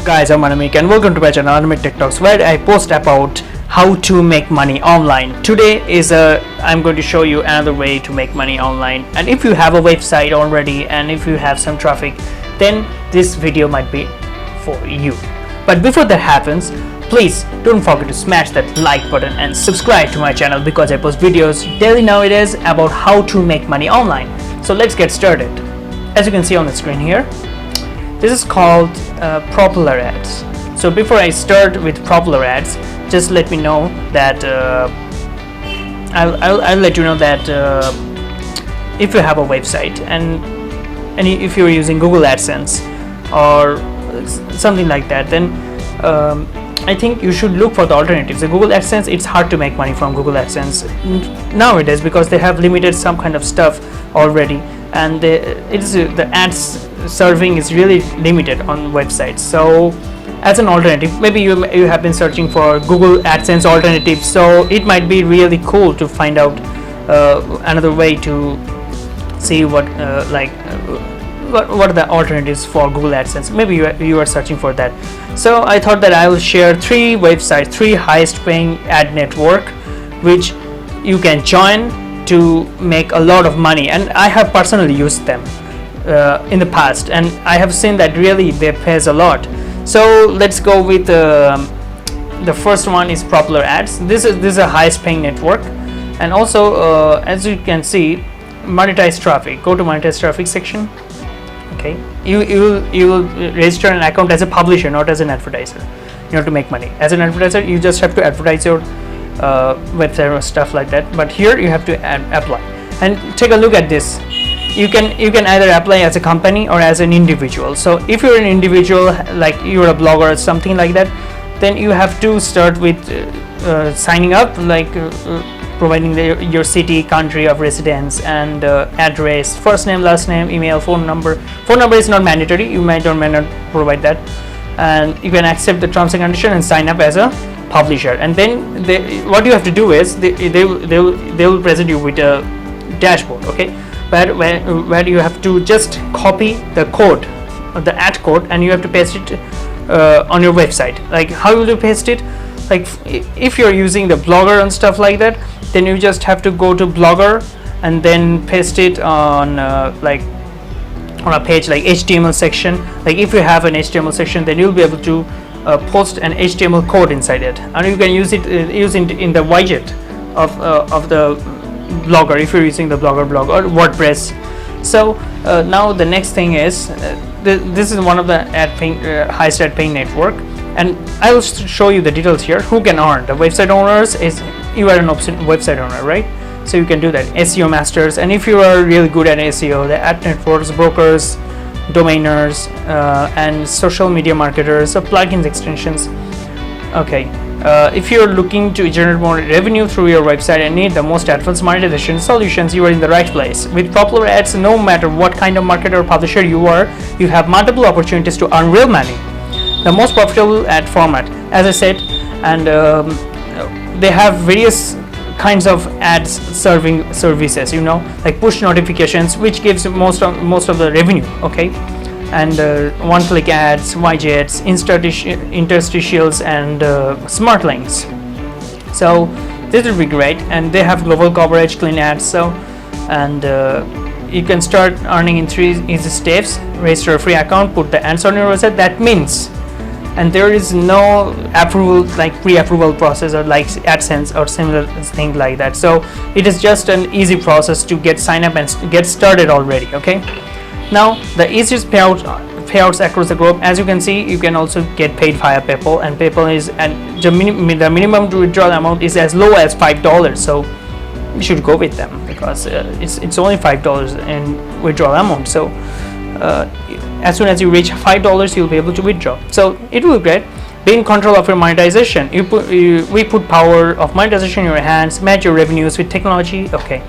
Guys, I'm Anamik and welcome to my channel Anamik Tech Talks, where I post about how to make money online. Today I'm going to show you another way to make money online, and if you have a website already and if you have some traffic, then this video might be for you. But before that happens, please don't forget to smash that like button and subscribe to my channel, because I post videos daily nowadays about how to make money online. So let's get started. As you can see on the screen here, this is called popular ads. So before I start with popular ads, just let me know that I'll let you know that if you have a website and if you're using Google AdSense or something like that, then I think you should look for the alternatives. The Google AdSense, it's hard to make money from Google AdSense nowadays because they have limited some kind of stuff already, and the ads serving is really limited on websites. So as an alternative, maybe you have been searching for Google AdSense alternatives, so it might be really cool to find out another way to see what are the alternatives for Google AdSense. Maybe you are searching for that. So I thought that I will share three highest paying ad network which you can join to make a lot of money, and I have personally used them in the past, and I have seen that really they pays a lot. So let's go with the first one is popular ads. This is a highest paying network, and also as you can see, monetize traffic. Go to monetize traffic section. Okay, you will register an account as a publisher, not as an advertiser. You have to make money as an advertiser. You just have to advertise your website or stuff like that, but here you have to apply. And take a look at this. You can either apply as a company or as an individual. So if you're an individual, like you're a blogger or something like that, then you have to start with signing up, like providing your city, country of residence, and address, first name, last name, email, phone number. Phone number is not mandatory. You might or may not provide that, and you can accept the terms and conditions and sign up as a publisher. And then what you have to do is they will present you with a dashboard. Okay, where you have to just copy the code, the ad code, and you have to paste it on your website. Like, how will you paste it? Like, if you're using the Blogger and stuff like that, then you just have to go to Blogger and then paste it on on a page like HTML section. Like, if you have an HTML section, then you'll be able to post an HTML code inside it, and you can use it in the widget of the Blogger if you're using the Blogger blog or WordPress. So now the next thing is this is one of the highest ad paying network, and I will show you the details here. Who can earn? The website owners is, you are an website owner, right? So you can do that. SEO masters, and if you are really good at SEO, the ad networks, brokers, domainers, and social media marketers, plugins, extensions. Okay. If you're looking to generate more revenue through your website and need the most advanced monetization solutions, you are in the right place. With popular ads, no matter what kind of marketer or publisher you are, you have multiple opportunities to earn real money. The most profitable ad format, as I said, and they have various kinds of ads serving services, like push notifications, which gives most of the revenue. Okay, and one-click ads, widgets, interstitials, and smart links. So this will be great, and they have global coverage, clean ads. So, and you can start earning in 3 easy steps. Register a free account, put the ads on your website. That means, and there is no approval, like pre-approval process or like AdSense or similar thing like that. So it is just an easy process to get sign up and get started already. Okay. Now the easiest payouts across the globe. As you can see, you can also get paid via PayPal, and PayPal is, and the minimum to withdraw amount is as low as $5. So you should go with them because it's only $5 in withdrawal amount. So as soon as you reach $5, you'll be able to withdraw. So it will be great. Be in control of your monetization. We put power of monetization in your hands. Match your revenues with technology. Okay.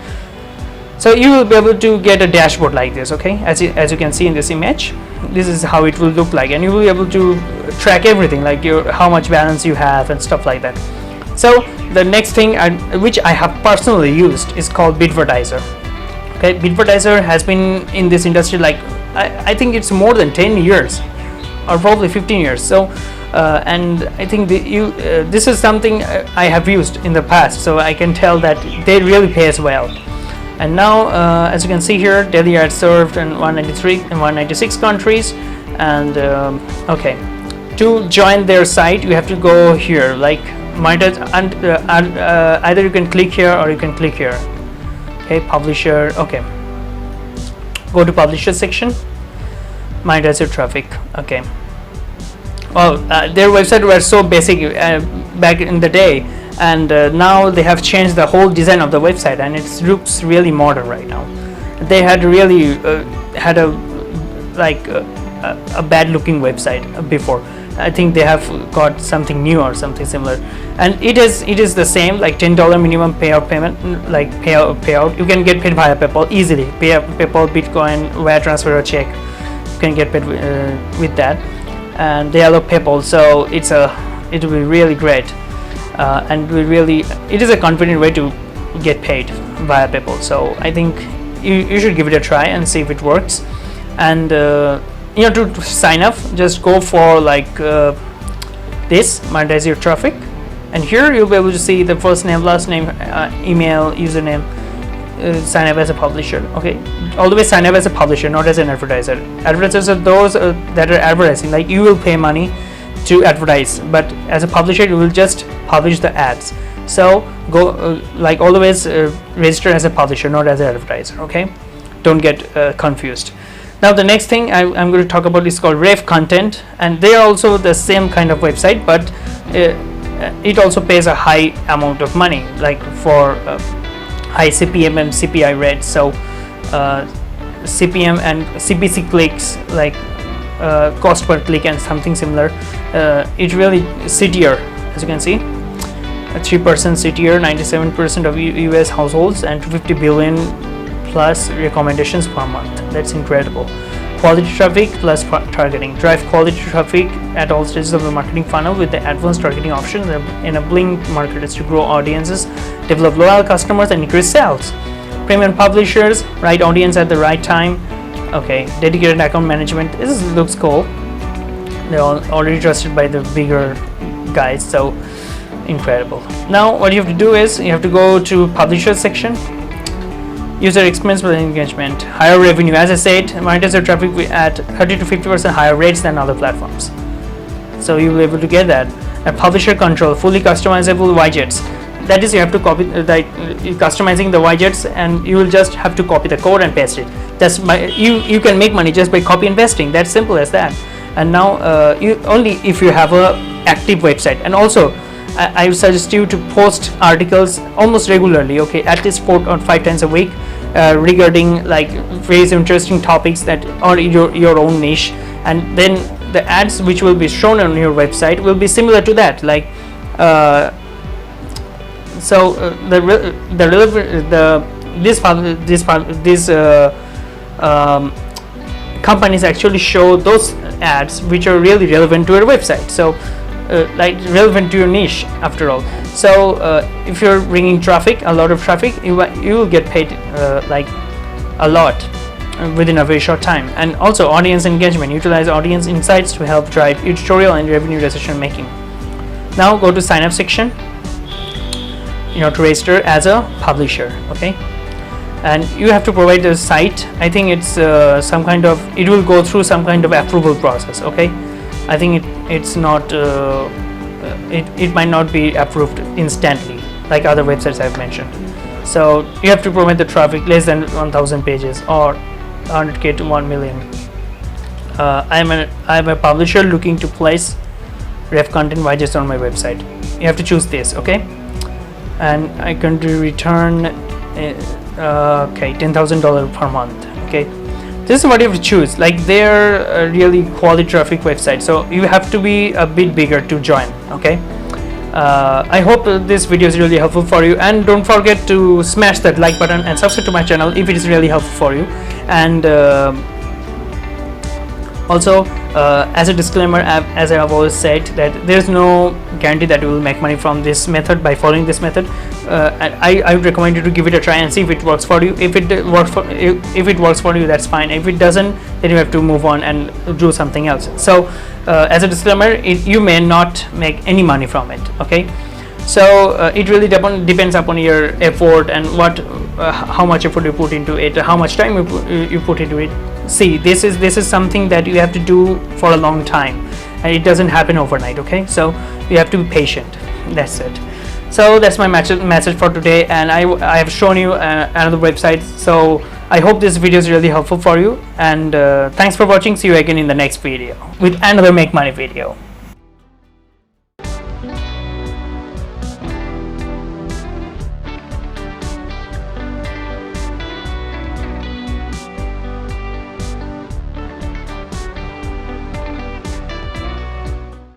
So you will be able to get a dashboard like this. Okay, as you can see in this image, this is how it will look like, and you will be able to track everything, like how much balance you have and stuff like that. So the next thing which I have personally used is called Bitvertiser. Okay, Bitvertiser has been in this industry like I think it's more than 10 years. or probably 15 years. So and I think this is something I have used in the past, so I can tell that they really pay as well. And now as you can see here, daily ads served in 193 and 196 countries. And okay, to join their site you have to go here, like monetize, and either you can click here or you can click here. Okay, publisher. Okay, go to publisher section, monetize your traffic. Okay, well their website was so basic back in the day, and now they have changed the whole design of the website, and it looks really modern right now. They had really had a like a bad looking website before. I think they have got something new or something similar, and it is the same, like $10 minimum payout payment, like payout. You can get paid via PayPal easily. PayPal, Bitcoin, wire transfer, or check. You can get paid with that, and they allow PayPal, so it will be really great, and it is a convenient way to get paid via PayPal. So I think you should give it a try and see if it works. And to sign up, just go for like this, monetize your traffic, and here you'll be able to see the first name, last name, email, username. Sign up as a publisher. Okay, always sign up as a publisher, not as an advertiser. Advertisers are those that are advertising, like you will pay money to advertise, but as a publisher you will just publish the ads. So go like always register as a publisher, not as an advertiser. Okay, don't get confused. Now the next thing I'm going to talk about is called Ref Content, and they are also the same kind of website, but it also pays a high amount of money, like for high CPM and CPI rates. So CPM and CPC clicks, like cost per click and something similar. It really CTR, as you can see, 3% CTR, 97% of US households, and 250 billion plus recommendations per month. That's incredible. Quality traffic plus targeting. Drive quality traffic at all stages of the marketing funnel with the advanced targeting option, enabling marketers to grow audiences, develop loyal customers, and increase sales. Premium publishers, right audience at the right time. Okay, dedicated account management. This looks cool. They're already trusted by the bigger guys, so incredible. Now what you have to do is you have to go to publisher section. User experience with engagement, higher revenue. As I said, monetize your traffic at 30 to 50% higher rates than other platforms. So you will be able to get that. And publisher control, fully customizable widgets. That is, you have to copy customizing the widgets, and you will just have to copy the code and paste it. That's you can make money just by copy and pasting. That's simple as that. And now you only if you have a active website. And also I suggest you to post articles almost regularly, okay, at least 4 or 5 times a week, regarding like various interesting topics that are your own niche, and then the ads which will be shown on your website will be similar to that, like these companies actually show those ads which are really relevant to your website, so like relevant to your niche after all. So if you're bringing traffic, a lot of traffic, you will get paid like a lot within a very short time. And also audience engagement, utilize audience insights to help drive editorial and revenue decision making. Now go to sign up section, to register as a publisher. Okay, and you have to provide the site. I think it's it will go through some kind of approval process. Okay, I think it's not it might not be approved instantly like other websites I've mentioned. So you have to provide the traffic less than 1,000 pages or 100k to 1 million. I'm a publisher looking to place ref content widgets on my website. You have to choose this, okay? And I can return okay, $10,000 per month. Okay, this is what you have to choose. Like they're a really quality traffic website, so you have to be a bit bigger to join. Okay, I hope this video is really helpful for you, and don't forget to smash that like button and subscribe to my channel if it is really helpful for you. And also As a disclaimer, as I have always said, that there's no guarantee that you will make money from this method by following this method. And I would recommend you to give it a try and see if it works for you. If it works for you, that's fine. If it doesn't, then you have to move on and do something else. So as a disclaimer, you may not make any money from it. Okay, so it really depends upon your effort and how much effort you put into it, how much time you put into it. See, this is something that you have to do for a long time, and it doesn't happen overnight. Okay, so you have to be patient. That's it. So that's my message for today, and I have shown you another website. So I hope this video is really helpful for you, and thanks for watching. See you again in the next video with another make money video.